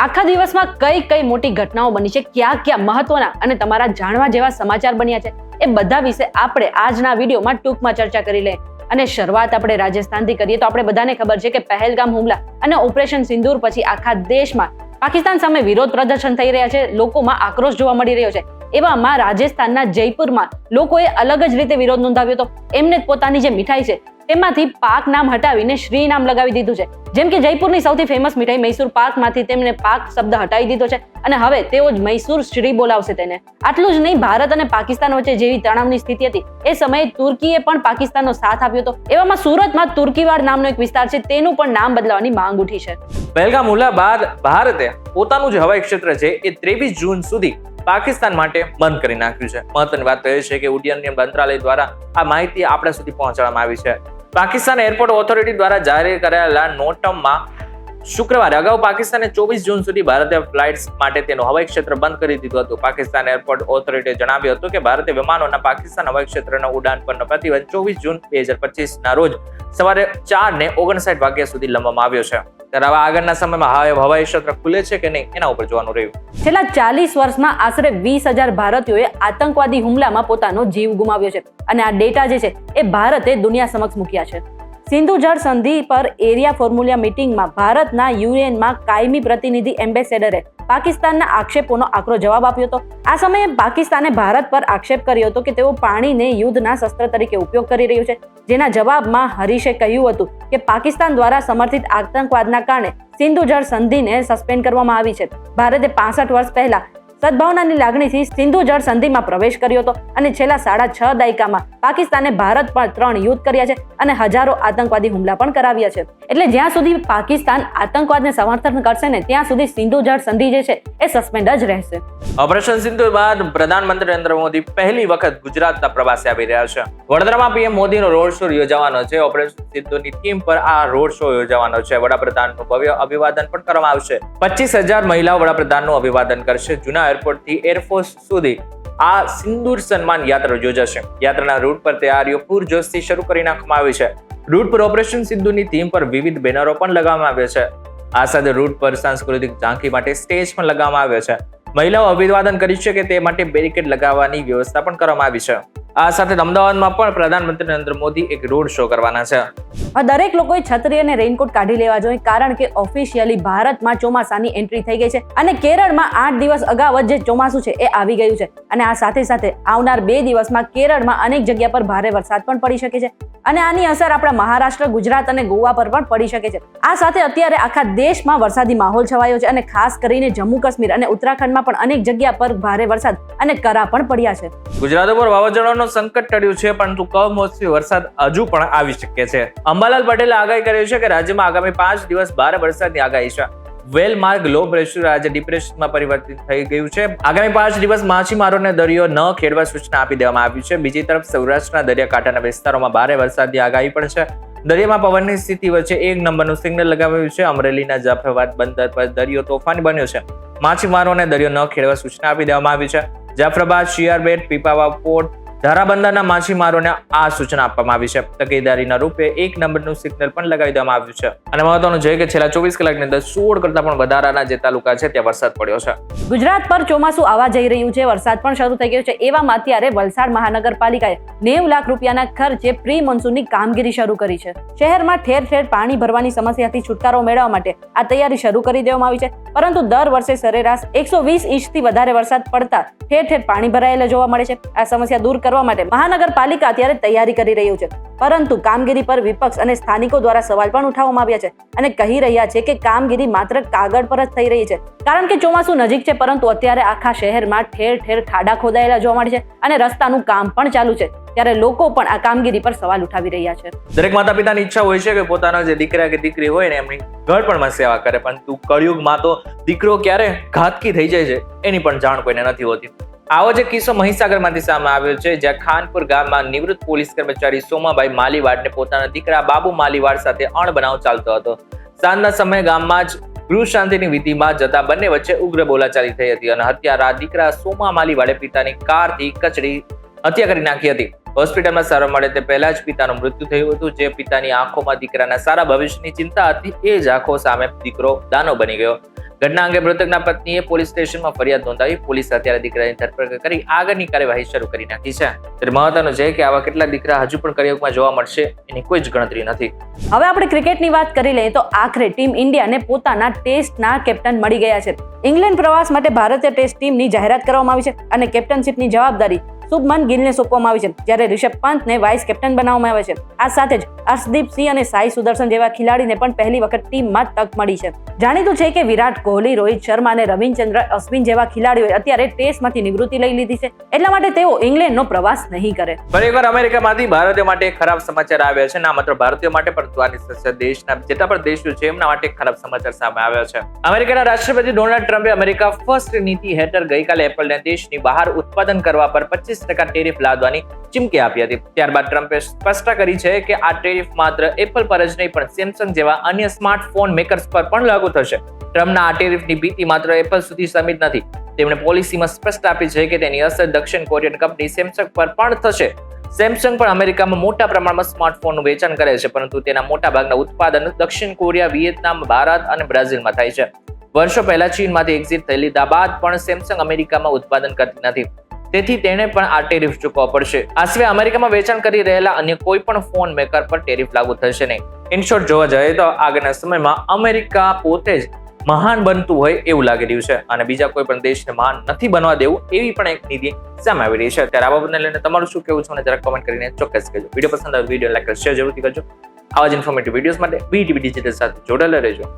આખા દિવસમાં કઈ કઈ મોટી ઘટનાઓ બની છે, ક્યાં ક્યાં મહત્વના અને તમારા જાણવા જેવા સમાચાર બન્યા છે, એ બધા વિશે આપણે આજના વિડીયોમાં ટૂંકમાં ચર્ચા કરી લઈએ. અને શરૂઆત આપણે રાજસ્થાનથી કરીએ તો આપણે બધાને ખબર છે કે પહેલગામ હુમલા અને ઓપરેશન સિંદૂર પછી આખા દેશમાં પાકિસ્તાન સામે વિરોધ પ્રદર્શન થઈ રહ્યા છે, લોકોમાં આક્રોશ જોવા મળી રહ્યો છે. એવામાં રાજસ્થાનના જયપુરમાં લોકોએ અલગ જ રીતે વિરોધ નોંધાવ્યો હતો. એમને પોતાની જે મીઠાઈ છે તેમાંથી પાક નામ હટાવીને શ્રી નામ લગાવી દીધું છે. જેમ કે જયપુરની સૌથી ફેમસ મીઠાઈ મૈસૂર પાકમાંથી તેમને પાક શબ્દ હટાવી દીધો છે અને હવે તેઓ જ મૈસૂર શ્રી બોલાવશે તેને. આટલું જ નહીં, ભારત અને પાકિસ્તાન વચ્ચે જેવી તણાવની સ્થિતિ હતી એ સમયે તુર્કીએ પણ પાકિસ્તાનનો સાથ આપ્યો હતો. એવામાં સુરતમાં તુર્કીવાડ નામનો એક વિસ્તાર છે તેનું પણ નામ બદલાવાની માંગ ઉઠી છે. પહેલગામ હુમલા બાદ ભારતે પોતાનું જે હવાઈ ક્ષેત્ર છે એ 23 જૂન સુધી પાકિસ્તાન માટે બંધ કરી નાખ્યું છે. મહત્વની વાત એ છે કે ઉડ્ડયન મંત્રાલય દ્વારા આ માહિતી આપણા સુધી પહોંચાડવામાં આવી છે. પાકિસ્તાન એરપોર્ટ ઓથોરિટી દ્વારા જાહેર કરાયેલા નોટમમાં શુક્રવારે અગાઉ પાકિસ્તાને 24 જૂન સુધી ભારતીય ફ્લાઇટ્સ માટે તેનું હવાઈ ક્ષેત્ર બંધ કરી દીધું હતું. પાકિસ્તાન એરપોર્ટ ઓથોરિટીએ જણાવ્યું હતું કે ભારતીય વિમાનોના પાકિસ્તાન હવાઈ ક્ષેત્રના ઉડાન પરનો પ્રતિબંધ 24 જૂન 2025 ના રોજ સવારે 4:59 વાગ્યા સુધી લંબાવવામાં આવ્યો છે. ત્યારે આવા આગળના સમયમાં હવાઈ ક્ષેત્ર ખુલે છે કે નહીં એના ઉપર જોવાનું રહ્યું. છેલ્લા 40 વર્ષમાં આશરે 20,000 ભારતીયોએ આતંકવાદી હુમલામાં પોતાનો જીવ ગુમાવ્યો છે અને આ ડેટા જે છે એ ભારતે દુનિયા સમક્ષ મૂક્યા છે. સિંધુ જળ સંધિ પર એરિયા ફોર્મ્યુલા મીટિંગમાં ભારતના યુએનમાં કાયમી પ્રતિનિધિ એમ્બેસેડરે પાકિસ્તાનના આક્ષેપોનો આકરો જવાબ આપ્યો હતો. આ સમયે પાકિસ્તાને ભારત પર આક્ષેપ કર્યો હતો કે તેઓ પાણીને યુદ્ધના શસ્ત્ર તરીકે ઉપયોગ કરી રહ્યું છે. જેના જવાબમાં હરીશે કહ્યું હતું કે પાકિસ્તાન દ્વારા સમર્થિત આતંકવાદના કારણે સિંધુ જળ સંધિને સસ્પેન્ડ કરવામાં આવી છે. ભારતે 65 વર્ષ પહેલા સદભાવનાની લાગણીથી સિંધુ જળ સંધિમાં પ્રવેશ કર્યો હતો અને છેલ્લા 6.5 દાયકામાં પાકિસ્તાને ભારત પર 3 યુદ્ધ કર્યા છે અને હજારો આતંકવાદી હુમલા પણ કરાવ્યા છે. એટલે જ્યાં સુધી પાકિસ્તાન આતંકવાદને સમર્થન કરશે ને ત્યાં સુધી સિંધુ જળ સંધિ જે છે એ સસ્પેન્ડ જ રહેશે. ઓપરેશન સિંદૂર બાદ પ્રધાનમંત્રી નરેન્દ્ર મોદી પહેલી વખત ગુજરાતના પ્રવાસે આવી રહ્યા છે. વડોદરામાં પીએમ મોદીનો રોડ શો યોજાવાનો છે. ઓપરેશન સિંદૂરની થીમ પર આ રોડ શો યોજાવાનો છે. વડાપ્રધાનનું ભવ્ય અભિવાદન પણ કરવામાં આવશે. 25,000 મહિલાઓ વડાપ્રધાનનું અભિવાદન કરશે. જૂના એરપોર્ટથી એરફોર્સ સુધી આ સિંદૂર સન્માન યાત્રા યોજાશે. યાત્રાના રૂટ પર તૈયારીઓ પૂરજોશથી શરૂ કરી નાખવામાં આવી છે. રૂટ પર ઓપરેશન સિંદૂરની થીમ પર વિવિધ બેનરો પણ લગાવવામાં આવ્યા છે. આ સાથે રૂટ પર સાંસ્કૃતિક ઝાંખી માટે સ્ટેજ પણ લગાવવામાં આવ્યો છે. મહિલાઓ અભિવાદન કરી શકે તે માટે બેરિકેડ લગાવવાની વ્યવસ્થા પણ કરવામાં આવી છે. આ સાથે અમદાવાદમાં પણ પ્રધાનમંત્રી નરેન્દ્ર મોદી એક રોડ શો કરવાના છે. દરેક લોકોએ છત્રી અને રેઇનકોટ કાઢી લેવા જોઈએ કારણ કે ઓફિશિયલી ભારતમાં ચોમાસાની એન્ટ્રી થઈ ગઈ છે અને કેરળમાં 8 દિવસ અગાઉ જ જે ચોમાસું છે એ આવી ગયું છે અને આ સાથે સાથે આવનાર 2 દિવસમાં કેરળમાં અનેક જગ્યા પર ભારે વરસાદ પણ પડી શકે છે અને આની અસર આપણા મહારાષ્ટ્ર, ગુજરાત અને ગોવા પર પણ પડી શકે છે. આ સાથે અત્યારે આખા દેશમાં વરસાદી માહોલ છવાયો છે અને ખાસ કરીને જમ્મુ કાશ્મીર અને ઉત્તરાખંડમાં પણ અનેક જગ્યા પર ભારે વરસાદ અને કરા પણ પડ્યા છે. ગુજરાત ઉપર વાવાઝોડાનો સંકટ ટળ્યું છે પરંતુ કમોસમી વરસાદ હજુ પણ આવી શકે છે. અંબાલાલ પટેલે આગાહી કરી છે કે રાજ્યમાં આગામી 5 દિવસ ભારે વરસાદની આગાહી છે. વેલ માર્ગ લો પ્રેશર આજે ડિપ્રેશનમાં પરિવર્તિત થઈ ગયું છે. આગામી 5 દિવસ માછીમારોને દરિયો ન ખેડવા સૂચના આપી દેવામાં આવી છે. બીજી તરફ સૌરાષ્ટ્રના દરિયાકાંઠાના વિસ્તારોમાં ભારે વરસાદની આગાહી પણ છે. દરિયામાં પવનની સ્થિતિ વચ્ચે 1 નંબરનું સિગ્નલ લગાવ્યું છે. અમરેલીના જાફરાબાદ બંદર પર દરિયો તોફાની બન્યો છે. માછીમારોને દરિયો ન ખેડવા સૂચના આપી દેવામાં આવી છે. જાફરાબાદ, શિયારબેટ, પીપાવા પોર્ટ, ધારાબંદરના માછીમારોને આ સૂચના આપવામાં આવી છે. તકેદારીના રૂપે 1 નંબરનું સિગ્નલ પણ લગાવી દેવામાં આવ્યું છે. અને મહત્વનું છે કે છેલ્લા 24 કલાકની અંદર 16 કરતા પણ વધારાના જે તાલુકા છે ત્યાં વરસાદ પડ્યો છે. ગુજરાત પર ચોમાસું આવવા જઈ રહ્યું છે. વરસાદ પણ શરૂ થઈ ગયો છે. એવામાં અત્યારે વલસાડ મહાનગરપાલિકાએ 90 લાખ રૂપિયાના ખર્ચે પ્રી મોન્સૂનની કામગીરી શરૂ કરી છે. શહેરમાં ઠેર ઠેર પાણી ભરવાની સમસ્યાથી છુટકારો મેળવવા માટે આ તૈયારી શરૂ કરી દેવામાં આવી છે. પરંતુ દર વર્ષે સરેરાશ 120 ઇંચથી વધારે વરસાદ પડતા ઠેર ઠેર પાણી ભરાયેલા જોવા મળે છે. આ સમસ્યા દૂર કરવા માટે મહાનગરપાલિકા અત્યારે તૈયારી કરી રહ્યું છે. પરંતુ કામગીરી પર વિપક્ષ અને સ્થાનિકો દ્વારા સવાલ પણ ઉઠાવવામાં આવ્યા છે અને કહી રહ્યા છે કે કામગીરી માત્ર કાગળ પર જ થઈ રહી છે કારણ કે ચોમાસું નજીક છે પરંતુ અત્યારે આખા શહેરમાં ઠેર ઠેર ખાડા ખોદાયેલા જોવા મળે છે અને રસ્તાનું કામ પણ ચાલુ છે. ત્યારે લોકો પણ આ કામગીરી પર સવાલ ઉઠાવી રહ્યા છે. દરેક માતા પિતાની ઈચ્છા હોય છે કે પોતાના જે દીકરા કે દીકરી હોય ને એમની ઘડપણમાં સેવા કરે, પરંતુ કળિયુગમાં તો દીકરો ક્યારે ઘાતકી થઈ જાય છે એની પણ જાણ કોઈને નથી હોતી. આવો જ કિસ્સો મહીસાગરમાંથી સામે આવ્યો છે, જ્યાં ખાનપુર ગામમાં નિવૃત્ત પોલીસ કર્મચારી સોમાભાઈ માલીવાડને પોતાના દીકરા બાબુ માલીવાડ સાથે અણબનાવ ચાલતો હતો. સાંજના સમયે ગામમાં જ ગૃહ શાંતિની વિધિમાં જતા બંને વચ્ચે ઉગ્ર બોલાચાલી થઈ હતી અને હત્યારા દીકરા સોમા માલીવાડે પિતાની કારથી કચડી હત્યા કરી નાખી હતી. હોસ્પિટલમાં સારવાર મળે તે પહેલા જ પિતાનું મૃત્યુ થયું હતું. જે પિતાની આંખોમાં દીકરાના સારા ભવિષ્યની ચિંતા હતી એ જ આંખો સામે દીકરો દાનો બની ગયો. ઘટના અંગે મૃતકના પત્નીએ પોલીસ સ્ટેશનમાં ફરિયાદ નોંધાવી. પોલીસ અત્યારે દીકરાની ધરપકડ કરી આગળની કાર્યવાહી શરૂ કરી નાખી છે. ત્યારે મહત્વનું છે કે આવા કેટલા દીકરા હજુ પણ કળિયુગમાં જોવા મળશે એની કોઈ જ ગણતરી નથી. હવે આપણે ક્રિકેટની વાત કરી લઈએ તો આખરે ટીમ ઇન્ડિયાને પોતાના ટેસ્ટના કેપ્ટન મળી ગયા છે. ઇંગ્લેન્ડ પ્રવાસ માટે ભારતીય ટેસ્ટ ટીમની જાહેરાત કરવામાં આવી છે અને કેપ્ટનશીપની જવાબદારી શુભમન ગિલને સોંપવામાં આવી છે, જ્યારે રિષભ પંતને વાઇસ કેપ્ટન બનાવવામાં આવે છે. આ સાથે જ હર્ષદીપ સિંહ અને સાઈ સુદર્શન જેવા ખેલાડીને પણ પહેલી વખત ટીમમાં તક મળી છે. જાણીતું છે કે વિરાટ કોહલી, રોહિત શર્મા અને રવિચંદ્ર અશ્વિન જેવા ખેલાડીઓએ અત્યારે ટેસ્ટમાંથી નિવૃત્તિ લઈ લીધી છે, એટલા માટે તેઓ ઇંગ્લેન્ડનો પ્રવાસ નહીં કરે. ફરીવાર અમેરિકામાંથી ભારતીયો માટે ખરાબ સમાચાર આવ્યા છે. ના માત્ર ભારતીયો માટે પરંતુ આની સાથે દેશના જેટલા પણ દેશો છે એમના માટે ખરાબ સમાચાર સામે આવ્યા છે. અમેરિકાના રાષ્ટ્રપતિ ડોનાલ્ડ ટ્રમ્પે અમેરિકા ફર્સ્ટ નીતિ હેઠળ ગઈકાલે એપલને દેશની બહાર ઉત્પાદન કરવા પર 25% ટેરિફ લાદવાની ચીમકી આપી હતી. ત્યારબાદ ટ્રમ્પે સ્પષ્ટતા કરી છે કે આ ટેરિફ માત્ર એપલ પર જ નહીં પણ સેમસંગ જેવા અન્ય સ્માર્ટફોન મેકર્સ પર પણ લાગુ થશે. ટ્રમ્પના આ ટેરિફની ભીતિ માત્ર એપલ સુધી સીમિત નથી. તેમણે પોલિસીમાં સ્પષ્ટ આપી છે કે તેની અસર દક્ષિણ કોરિયન કંપની સેમસંગ પર પણ થશે. સેમસંગ પણ અમેરિકામાં મોટા પ્રમાણમાં સ્માર્ટફોનનું વેચાણ કરે છે, પરંતુ તેના મોટા ભાગના ઉત્પાદન દક્ષિણ કોરિયા, વિયેતનામ, ભારત અને બ્રાઝિલમાં થાય છે. વર્ષો પહેલા ચીનમાંથી એક્ઝિટ થઈ લીધા બાદ પણ સેમસંગ અમેરિકામાં ઉત્પાદન કરતી નથી, તેથી તેણે પણ આ ટેરિફ ચૂકવવા પડશે. આ સિવાય અમેરિકામાં વેચાણ કરી રહેલા અન્ય કોઈ પણ ફોન મેકર પર ટેરિફ લાગુ થશે નહીં. ઇન શોર્ટ જોવા જઈએ તો આગળના સમયમાં અમેરિકા પોતે જ મહાન બનતું હોય એવું લાગી રહ્યું છે અને બીજા કોઈ પણ દેશને મહાન નથી બનવા દેવું એવી પણ એક નીતિ સામે આવી રહી છે. ત્યારે આ બાબતને લઈને તમારું શું કહેવું છે અને જરા કોમેન્ટ કરીને ચોક્કસ કહેજો. વિડીયો પસંદ આવે વિડીયો લાઈક શેર જરૂરથી કરજો. આવા જ ઇન્ફોર્મેટિવ વિડીયોઝ માટે VTV ડિજિટલ સાથે જોડાયેલા રહેજો.